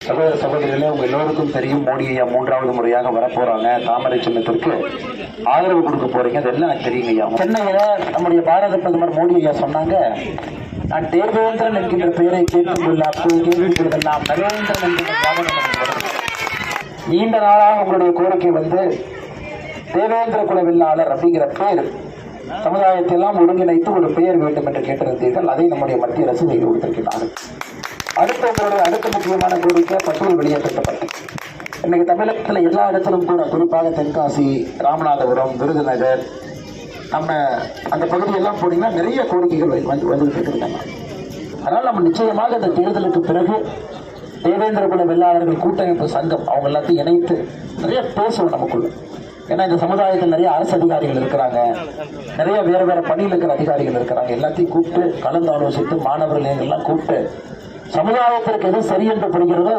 சகோதர சகோதரிகளே, உங்க எல்லோருக்கும் தெரியும், மோடி ஐயா 3வது முறையாக வரப்போறாங்க. தாமரை சின்னத்திற்கு ஆதரவு கொடுக்க போறீங்க. அதெல்லாம் எனக்கு தெரியுங்க ஐயா. சென்னையில நம்முடைய பாரத பிரதமர் மோடி ஐயா சொன்னாங்க, நான் தேவேந்திரன் என்கின்ற பெயரை கேட்டுக்கொள்ள அப்போது கேள்விப்படுவதெல்லாம் நரேந்திரன் என்கின்ற நீண்ட நாளாக உங்களுடைய கோரிக்கை வந்து தேவேந்திர குல வெள்ளாளர் அப்படிங்கிற பெயர் சமுதாயத்தை எல்லாம் ஒருங்கிணைத்து ஒரு பெயர் வேண்டும் என்று கேட்டிருந்தீர்கள். அதை நம்முடைய மத்திய அரசு செய்து கொடுத்திருக்கிறார்கள். அடுத்த முக்கியமான கோரிக்கை பசுமை வெளியேற்றப்பட்டது. இன்னைக்கு தமிழகத்தில் எல்லா இடத்திலும் கூட, குறிப்பாக தென்காசி, ராமநாதபுரம், விருதுநகர், நம்ம அந்த பகுதியெல்லாம் போனீங்கன்னா நிறைய கோரிக்கைகள் வந்துட்டு இருக்காங்க. அதனால் நம்ம நிச்சயமாக இந்த தேர்தலுக்கு பிறகு தேவேந்திர குல வெள்ளாளர்கள் கூட்டமைப்பு சங்கம் அவங்க எல்லாத்தையும் இணைத்து நிறைய பேசுவோம் நமக்குள்ள. ஏன்னா இந்த சமுதாயத்தில் நிறைய அரசு அதிகாரிகள் இருக்கிறாங்க, நிறைய வேற வேற பணியில் இருக்கிற அதிகாரிகள் இருக்கிறாங்க. எல்லாத்தையும் கூப்பிட்டு கலந்து ஆலோசித்து மாணவர்கள் எல்லாம் கூப்பிட்டு சமுதாயத்திற்கு எது சரி என்று படுகிறதோ